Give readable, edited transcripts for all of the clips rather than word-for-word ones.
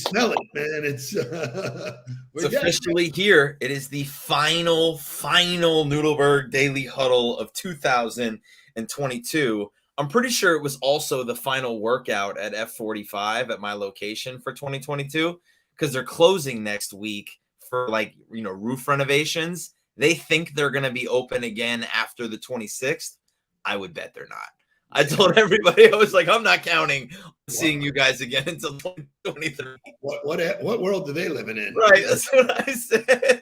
smell it, man. It's officially here. It is the final Nudelberg Daily Huddle of 2022. I'm pretty sure it was also the final workout at F45 at my location for 2022 because they're closing next week for roof renovations. They think they're going to be open again after the 26th. I would bet they're not. I told everybody, I was like, I'm not counting seeing you guys again until 2023. What world do they live in? Right, that's what I said.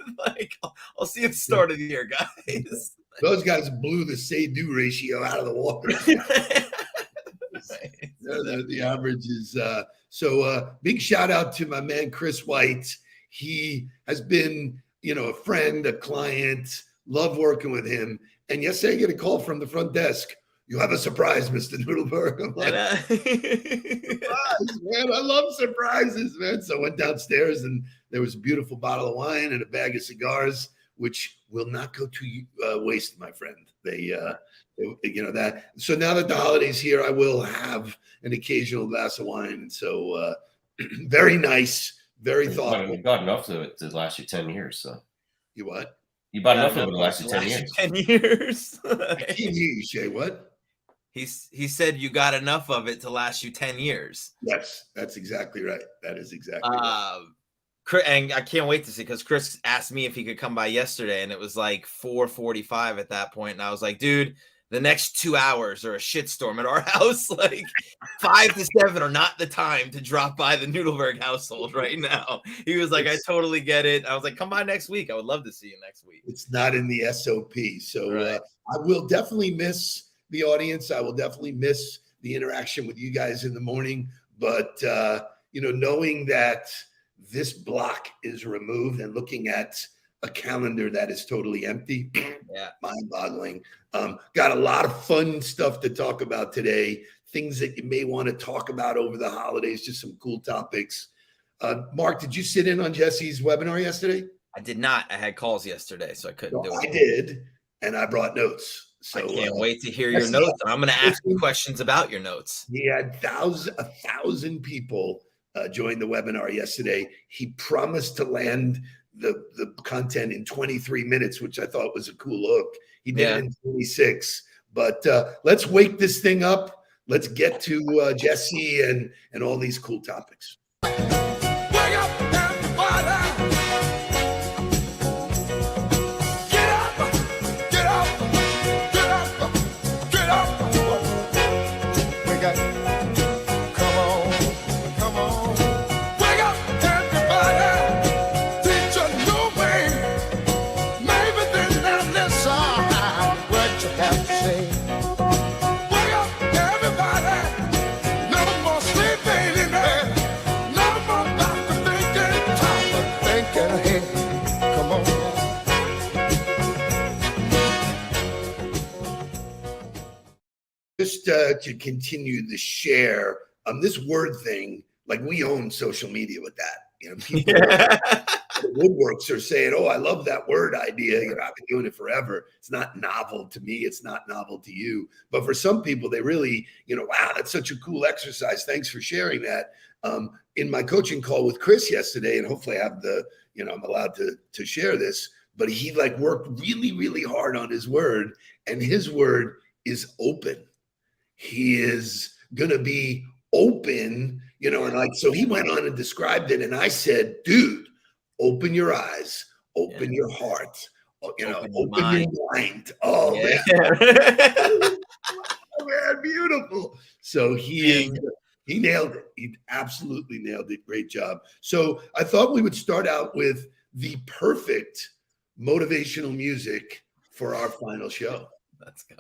I'll see you at the start of the year, guys. Those guys blew the say-do ratio out of the water. The average is so. Big shout out to my man Chris White. He has been, a friend, a client. Love working with him. And yesterday, I get a call from the front desk. You have a surprise, Mr. Nudelberg. I'm like, surprise, man. I love surprises, man. So I went downstairs and there was a beautiful bottle of wine and a bag of cigars, which will not go to waste, my friend. They that. So now that the holiday's here, I will have an occasional glass of wine. And so very nice, very thoughtful. You got enough of it to last you 10 years. So you what? You bought enough of it to last you 10 years. 10 years. I can't hear you, Shay. What? He said you got enough of it to last you 10 years. Yes, that's exactly right. That is exactly right. And I can't wait to see, because Chris asked me if he could come by yesterday, and it was like 4:45 at that point, and I was like, dude, the next 2 hours are a shitstorm at our house. 5 to 7 are not the time to drop by the Nudelberg household right now. He was like, I totally get it. I was like, come by next week. I would love to see you next week. It's not in the SOP. So right. I will definitely miss the audience. I will definitely miss the interaction with you guys in the morning. But, knowing that this block is removed and looking at a calendar that is totally empty, mind-boggling. Got a lot of fun stuff to talk about today, things that you may want to talk about over the holidays, just some cool topics. Mark, did you sit in on Jesse's webinar yesterday? I did not. I had calls yesterday, so I couldn't do it. I did, and I brought notes. So I can't wait to hear your notes. I'm going to ask you questions about your notes. He had 1,000 people join the webinar yesterday. He promised to land the content in 23 minutes, which I thought was a cool look. He did it in 26. But let's wake this thing up. Let's get to Jesse and all these cool topics. Just to continue the share, this word thing, we own social media with that. People, the woodworks are saying, "Oh, I love that word idea. I've been doing it forever." It's not novel to me. It's not novel to you. But for some people, they really, wow, that's such a cool exercise. Thanks for sharing that. In my coaching call with Chris yesterday, and hopefully I have I'm allowed to share this, but he worked really, really hard on his word, and his word is open. He is going to be open, so he went on and described it. And I said, dude, open your eyes, open your heart, open your mind. Oh, man. Man, beautiful. So he nailed it. He absolutely nailed it. Great job. So I thought we would start out with the perfect motivational music for our final show. Let's go.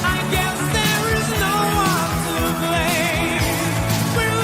I guess there is no one to blame. We're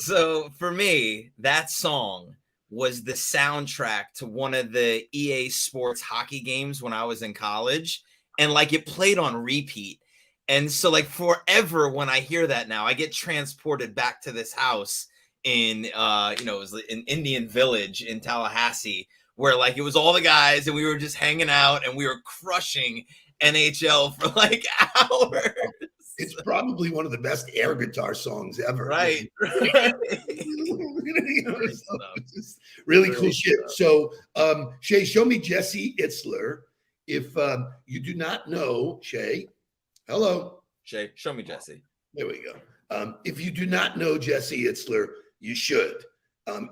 So for me, that song was the soundtrack to one of the EA Sports hockey games when I was in college. And like it played on repeat. And so like forever when I hear that now, I get transported back to this house in it was in Indian Village in Tallahassee, where like it was all the guys and we were just hanging out and we were crushing NHL for like hours. It's probably one of the best air guitar songs ever. Right. It's just really cool shit. So, Shay, show me Jesse Itzler. If you do not know, Shay, hello. Shay, show me Jesse. There we go. If you do not know Jesse Itzler, you should.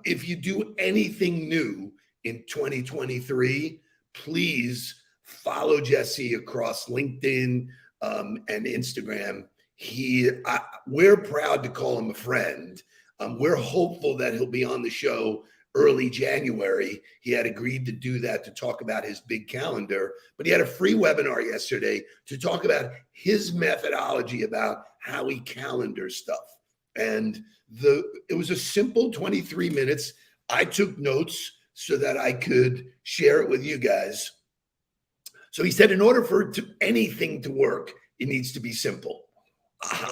If you do anything new in 2023, please follow Jesse across LinkedIn and Instagram. We're proud to call him a friend. We're hopeful that he'll be on the show early January. He had agreed to do that to talk about his big calendar, but he had a free webinar yesterday to talk about his methodology about how he calendars stuff. And it was a simple 23 minutes. I took notes so that I could share it with you guys. So he said, in order for anything to work, it needs to be simple.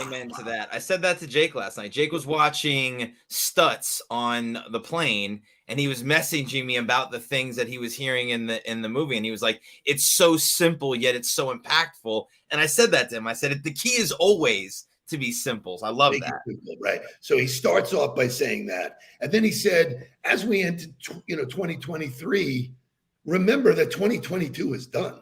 Amen to that. I said that to Jake last night. Jake was watching Stutz on the plane, and he was messaging me about the things that he was hearing in the movie, and he was like, "It's so simple, yet it's so impactful." And I said that to him. I said, "The key is always to be simple." So I love that. Simple, right? So he starts off by saying that, and then he said, "As we enter, 2023, remember that 2022 is done.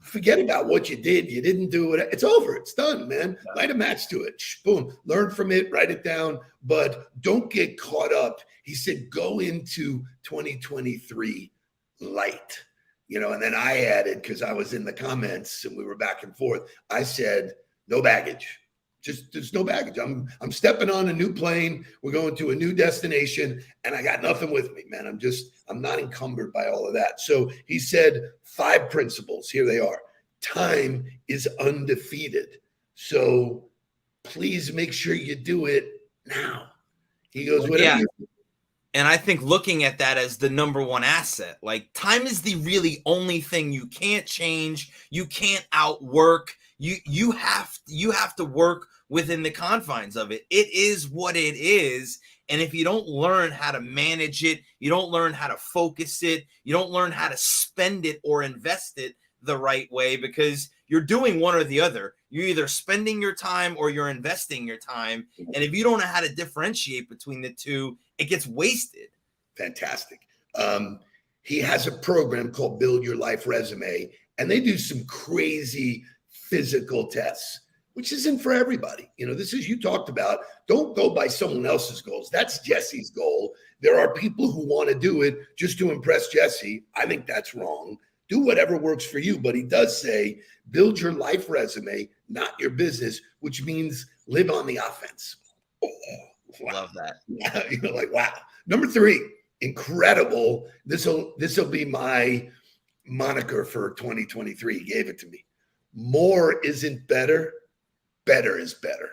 Forget about what you did. You didn't do it. It's over. It's done, man. Light a match to it. Boom. Learn from it. Write it down. But don't get caught up." He said, go into 2023 light. And then I added, because I was in the comments and we were back and forth, I said, no baggage. Just there's no baggage. I'm stepping on a new plane. We're going to a new destination, and I got nothing with me, man. I'm not encumbered by all of that. So he said 5 principles. Here they are. Time is undefeated. So please make sure you do it now. He goes, whatever. Yeah. And I think looking at that as the number one asset, like time is the really only thing you can't change. You can't outwork. You have to work within the confines of it. It is what it is. And if you don't learn how to manage it, you don't learn how to focus it, you don't learn how to spend it or invest it the right way, because you're doing one or the other. You're either spending your time or you're investing your time. And if you don't know how to differentiate between the two, it gets wasted. Fantastic. He has a program called Build Your Life Resume, and they do some crazy physical tests, which isn't for everybody. This is, you talked about, don't go by someone else's goals. That's Jesse's goal. There are people who want to do it just to impress Jesse. I think that's wrong. Do whatever works for you. But he does say, build your life resume, not your business, which means live on the offense. Oh, wow. Love that. Yeah, like, wow. Number 3, incredible. This'll be my moniker for 2023. He gave it to me. More isn't better. Better is better.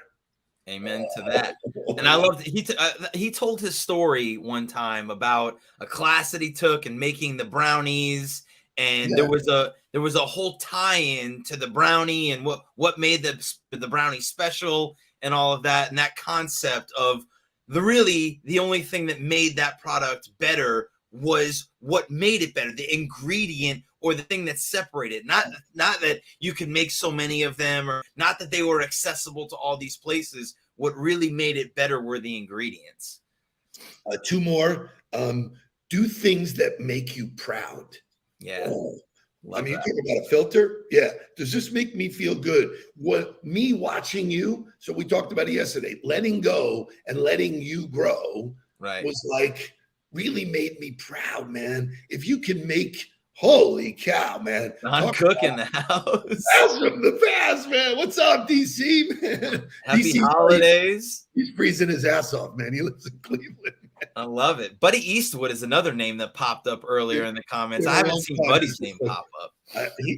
Amen to that. And I loved he told his story one time about a class that he took and making the brownies, and there was a whole tie-in to the brownie and what made the brownie special and all of that, and that concept of the only thing that made that product better was what made it better, the ingredient or the thing that separated. Not that you could make so many of them, or not that they were accessible to all these places. What really made it better were the ingredients. 2 more. Do things that make you proud. Yeah. You talk about a filter. Yeah. Does this make me feel good? Me watching you. So we talked about it yesterday. Letting go and letting you grow was like really made me proud, man. If you can make, holy cow, man. I'm cooking the house. That's from the past, man. What's up, DC, man? Happy DC holidays. He's freezing his ass off, man. He lives in Cleveland. Man. I love it. Buddy Eastwood is another name that popped up earlier in the comments. I haven't seen Buddy's name pop up.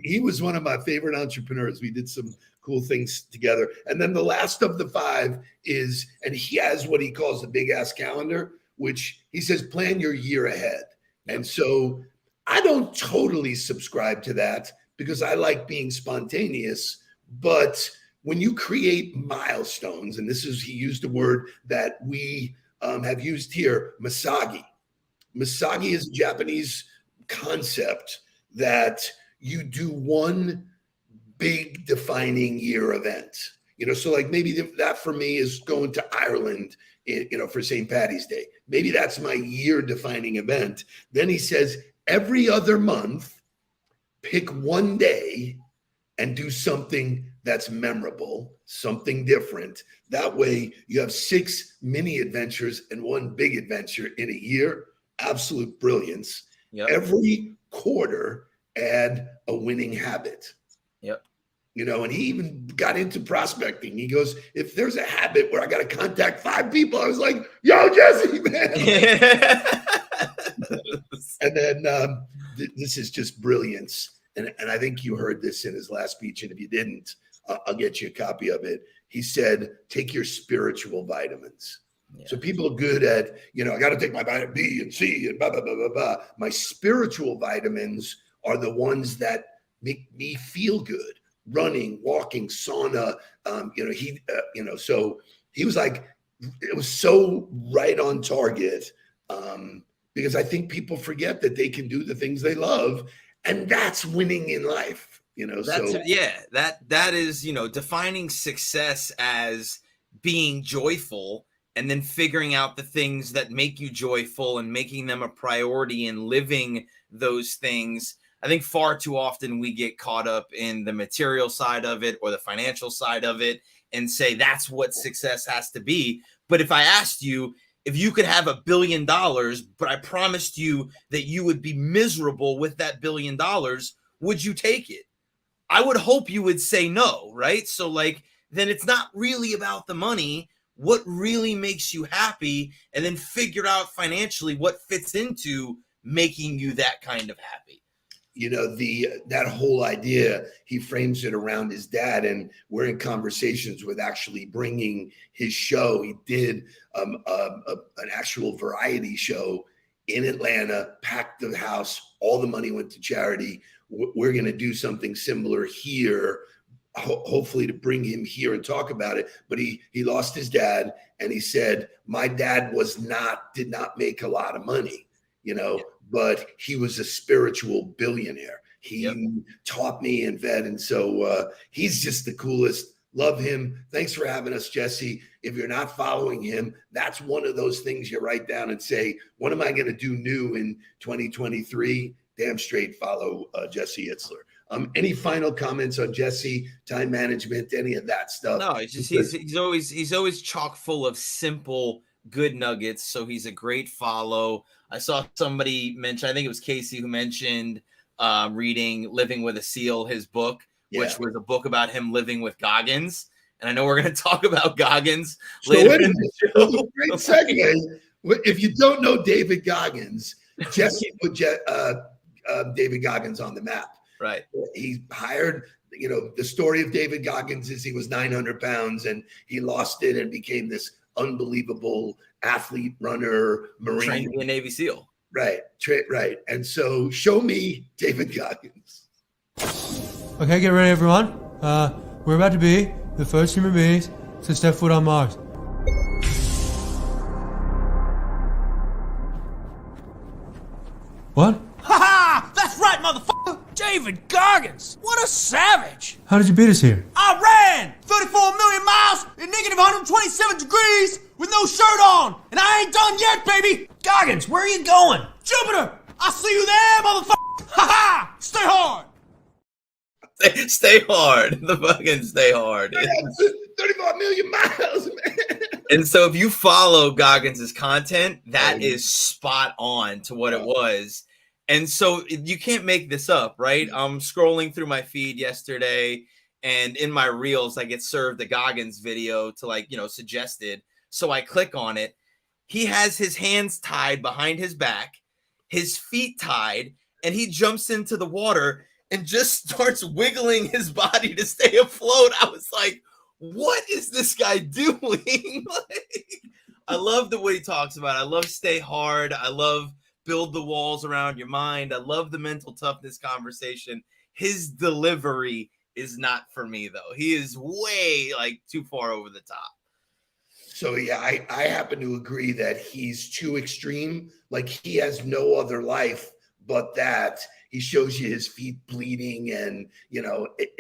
He was one of my favorite entrepreneurs. We did some cool things together. And then the last of the 5 is, and he has what he calls the big ass calendar, which he says, plan your year ahead. And so I don't totally subscribe to that because I like being spontaneous. But when you create milestones, and he used a word that we have used here, Misagi. Misagi is a Japanese concept that you do one big defining year event. So like maybe that for me is going to Ireland, for St. Patty's Day. Maybe that's my year defining event. Then he says every other month, pick one day and do something that's memorable, something different. That way you have 6 mini adventures and one big adventure in a year. Absolute brilliance. Yep. Every quarter, add a winning habit. Yep. And he even got into prospecting. He goes, if there's a habit where I got to contact 5 people, I was like, yo, Jesse, man. And then this is just brilliance. And I think you heard this in his last speech. And if you didn't, I'll get you a copy of it. He said, take your spiritual vitamins. Yeah. So people are good at, I got to take my vitamin B and C and blah, blah, blah, blah, blah. My spiritual vitamins are the ones that make me feel good. Running, walking, sauna, so he was like, it was so right on target because I think people forget that they can do the things they love, and that's winning in life, that is, defining success as being joyful and then figuring out the things that make you joyful and making them a priority and living those things. I think far too often we get caught up in the material side of it or the financial side of it and say that's what success has to be. But if I asked you, if you could have $1 billion, but I promised you that you would be miserable with that $1 billion, would you take it? I would hope you would say no, right? So then it's not really about the money. What really makes you happy? And then figure out financially what fits into making you that kind of happy. That whole idea, he frames it around his dad, and we're in conversations with actually bringing his show. He did an actual variety show in Atlanta, packed the house. All the money went to charity. We're going to do something similar here, hopefully to bring him here and talk about it. But he lost his dad, and he said, my dad did not make a lot of money, but he was a spiritual billionaire. He taught me and vet. And so he's just the coolest. Love him. Thanks for having us, Jesse. If you're not following him, that's one of those things you write down and say, what am I going to do new in 2023? Damn straight follow Jesse Itzler. Any final comments on Jesse, time management, any of that stuff? No, it's just he's always chock full of simple good nuggets. So he's a great follow. I saw somebody mention, I think it was Casey who mentioned reading Living with a Seal, his book, which was a book about him living with Goggins. And I know we're going to talk about Goggins later in the show. Great segue. If you don't know David Goggins, Jesse put David Goggins on the map. Right. He hired, the story of David Goggins is he was 900 pounds and he lost it and became this unbelievable athlete, runner, Marine. Trained to be a Navy SEAL. Right. Right. And so show me David Goggins. Okay, get ready, everyone. We're about to be the first human beings to step foot on Mars. What? Ha! That's right, motherfucker! David Goggins! What a savage! How did you beat us here? I ran 34 million miles in negative 127 degrees with no shirt on! And I ain't done yet, baby! Goggins, where are you going? Jupiter! I'll see you there, motherfucker! Ha ha! Stay hard! Stay hard. The fucking stay hard. 35 million miles, man. And so if you follow Goggins' content, that is spot on to what it was. And so you can't make this up, right? I'm scrolling through my feed yesterday, and in my reels, I get served a Goggins video to suggested. So I click on it. He has his hands tied behind his back, his feet tied, and he jumps into the water. and just starts wiggling his body to stay afloat. I was like, what is this guy doing? Like, I love the way he talks about it. I love stay hard. I love build the walls around your mind. I love the mental toughness conversation. His delivery is not for me, though. He is way like too far over the top. So yeah, I happen to agree that he's too extreme. Like he has no other life but that. He shows you his feet bleeding, and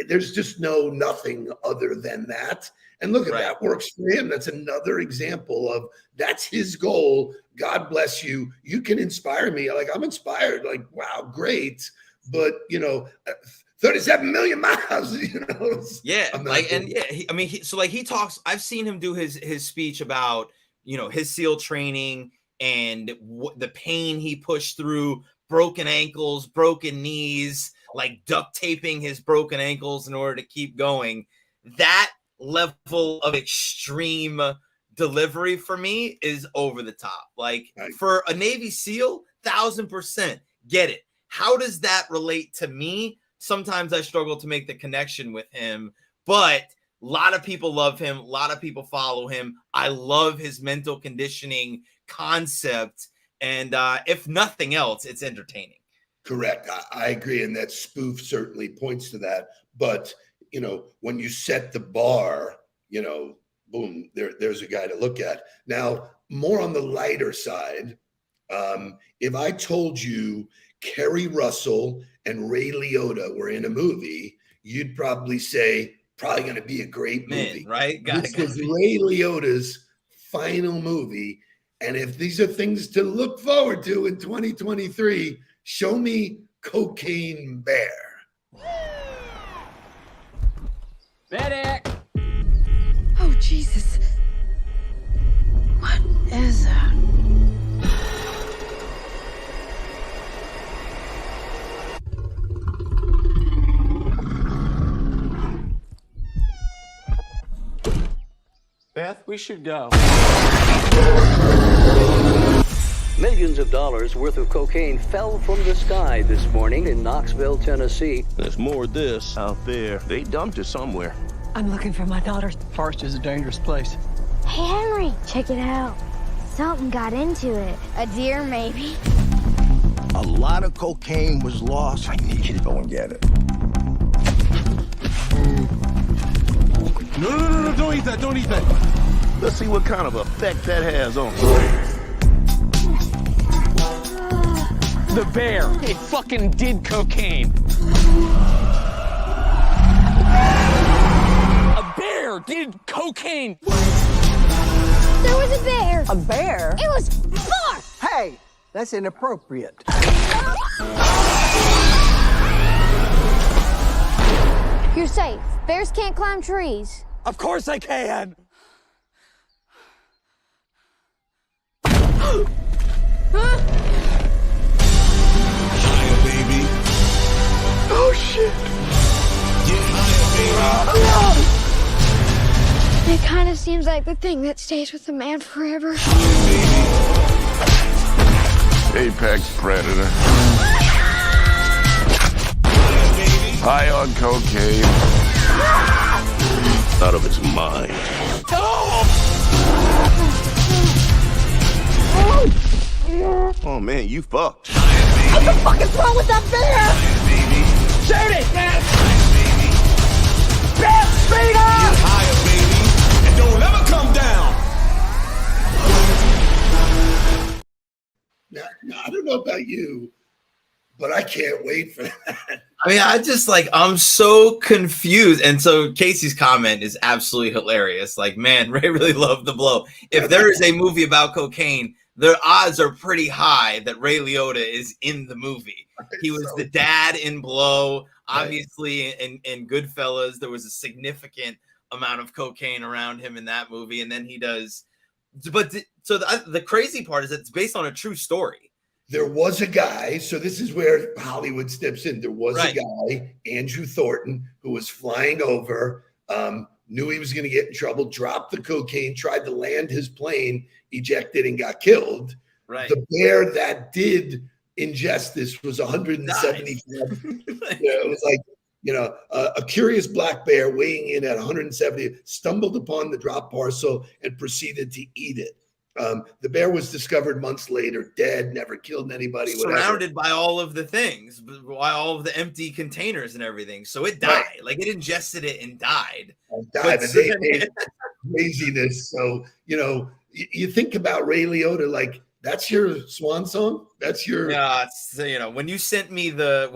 there's just nothing other than that. And look at that works for him. That's another example of that's his goal. God bless you. You can inspire me. Like I'm inspired. Like wow, great. But 37 million miles. Yeah, like and yeah. He talks. I've seen him do his speech about his SEAL training and the pain he pushed through. Broken ankles, broken knees, like duct taping his broken ankles in order to keep going. That level of extreme delivery for me is over the top. Like for a Navy SEAL, 1000% get it. How does that relate to me? Sometimes I struggle to make the connection with him, but a lot of people love him. A lot of people follow him. I love his mental conditioning concept. And if nothing else, it's entertaining. Correct. I agree. And that spoof certainly points to that. But, when you set the bar, boom, there's a guy to look at. Now, more on the lighter side, if I told you Kerry Russell and Ray Liotta were in a movie, you'd probably say, probably going to be a great movie. Right? This was Ray Liotta's final movie. And if these are things to look forward to in 2023, show me Cocaine Bear. Medic! Oh, Jesus. What is that? Beth, we should go. Millions of dollars worth of cocaine fell from the sky this morning in Knoxville, Tennessee. There's more of this out there. They dumped it somewhere. I'm looking for my daughter. Forest is a dangerous place. Hey, Henry, check it out. Something got into it. A deer, maybe. A lot of cocaine was lost. I need you to go and get it. No, don't eat that, don't eat that. Let's see what kind of effect that has on The bear. It fucking did cocaine. A bear did cocaine. There was a bear. A bear? It was far. Hey, that's inappropriate. You're safe. Bears can't climb trees. Of course they can. Higher, baby. Oh, shit. Get higher, baby. It kind of seems like the thing that stays with a man forever. Apex predator. High on cocaine. Out of its mind. Oh man, you fucked. What the fuck is wrong with that bear? Shoot it, man! Bear, speed up! Higher, baby. And don't ever come down. Now, I don't know about you, but I can't wait for that. I mean, I'm so confused. And so Casey's comment is absolutely hilarious. Like, man, Ray really loved the blow. If there is a movie about cocaine, the odds are pretty high that Ray Liotta is in the movie. He was the dad in Blow. Obviously, in Goodfellas, there was a significant amount of cocaine around him in that movie. And then he does. But the crazy part is that it's based on a true story. There was a guy, so this is where Hollywood steps in. There was a guy, Andrew Thornton, who was flying over, knew he was going to get in trouble, dropped the cocaine, tried to land his plane, ejected, and got killed. Right. The bear that did ingest this was 170. It was like, a curious black bear weighing in at 170 stumbled upon the drop parcel and proceeded to eat it. The bear was discovered months later, dead, never killed anybody. Surrounded by all of the things, by all of the empty containers and everything. So it died. Right. Like it ingested it and died. Craziness. So, you think about Ray Liotta, like, that's your swan song. That's your when you sent me the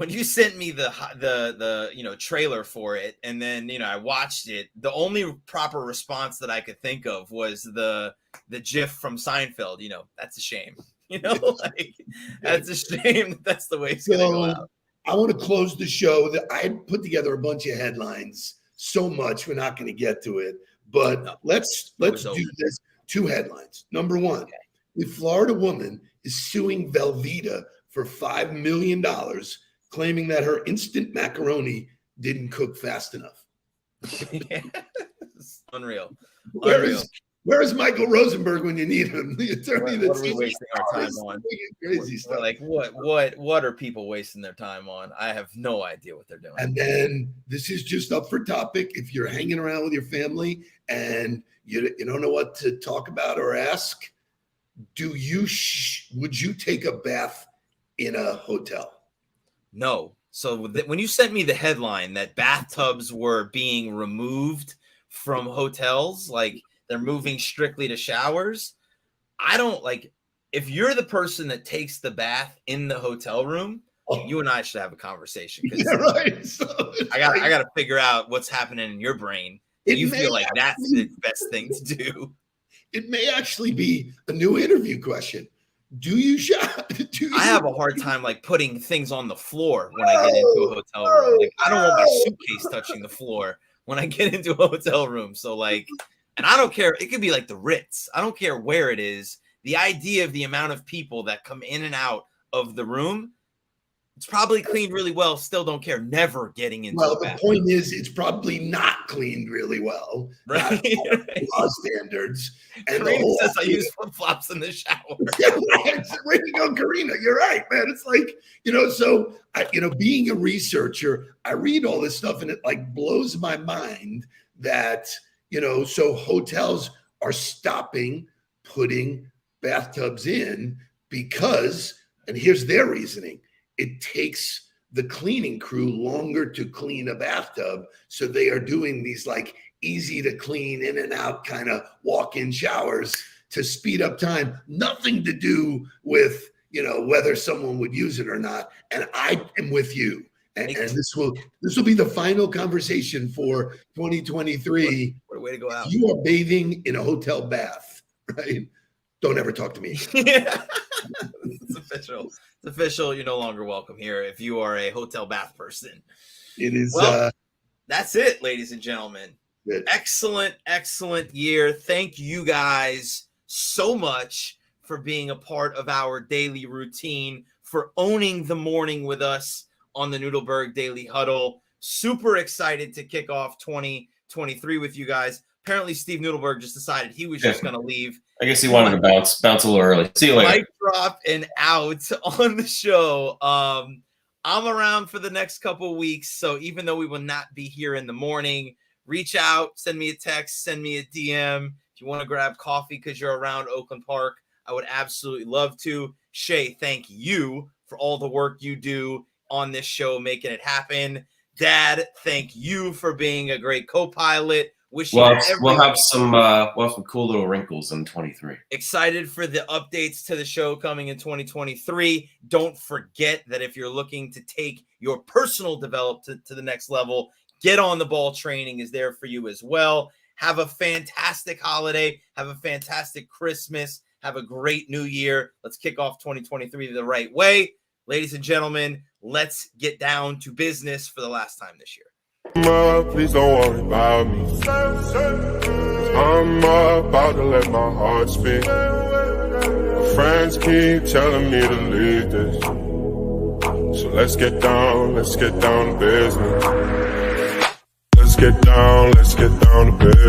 trailer for it, and then I watched it. The only proper response that I could think of was the GIF from Seinfeld. That's a shame. Like that's a shame. That's the way it's gonna go out. I want to close the show. That I had put together a bunch of headlines. So much we're not going to get to it, but let's do this. 2 headlines. Number 1. Okay. A Florida woman is suing Velveeta for $5 million, claiming that her instant macaroni didn't cook fast enough. Unreal. Where is Michael Rosenberg when you need him? The attorney what are we wasting our time on? Crazy stuff. Like what are people wasting their time on? I have no idea what they're doing. And then this is just up for topic. If you're hanging around with your family and you don't know what to talk about or ask, would you take a bath in a hotel? No. So when you sent me the headline that bathtubs were being removed from hotels, like they're moving strictly to showers, I don't like. If you're the person that takes the bath in the hotel room, you and I should have a conversation. Yeah, right. So I got to figure out what's happening in your brain. You feel like that's the best thing to do. It may actually be a new interview question. Do you shower? I have a hard time like putting things on the floor when I get into a hotel room. Like I don't want my suitcase touching the floor when I get into a hotel room. So like, and I don't care. It could be like the Ritz. I don't care where it is. The idea of the amount of people that come in and out of the room, it's probably cleaned really well. Still don't care. Never getting into Well, a the bathroom. point is, it's probably not cleaned really well. Right. Law standards. And Karina says I use flip-flops in the shower. Way to go, Karina. You're right, man. It's like, so, being a researcher, I read all this stuff and it like blows my mind that, so hotels are stopping putting bathtubs in because, and here's their reasoning, it takes the cleaning crew longer to clean a bathtub. So they are doing these like easy to clean in and out kind of walk-in showers to speed up time. Nothing to do with, whether someone would use it or not. And I am with you. And this will be the final conversation for 2023. What a way to go out. If you are bathing in a hotel bath, right? Don't ever talk to me. It's official. It's official. You're no longer welcome here if you are a hotel bath person. It is. Well, that's it, ladies and gentlemen. Good. Excellent year. Thank you guys so much for being a part of our daily routine, for owning the morning with us on the Nudelberg Daily Huddle. Super excited to kick off 2023 with you guys. Apparently, Steve Nudelberg just decided he was just going to leave. I guess he wanted to bounce a little early. See you later. Mic drop and out on the show. I'm around for the next couple of weeks, so even though we will not be here in the morning, reach out, send me a text, send me a DM. If you want to grab coffee because you're around Oakland Park, I would absolutely love to. Shay, thank you for all the work you do on this show, making it happen. Dad, thank you for being a great co-pilot. We'll have some cool little wrinkles in 23. Excited for the updates to the show coming in 2023. Don't forget that if you're looking to take your personal development to the next level, Get on the Ball training is there for you as well. Have a fantastic holiday. Have a fantastic Christmas. Have a great new year. Let's kick off 2023 the right way. Ladies and gentlemen, let's get down to business for the last time this year. Please don't worry about me. I'm about to let my heart speak. My friends keep telling me to leave this. So let's get down to business. Let's get down to business.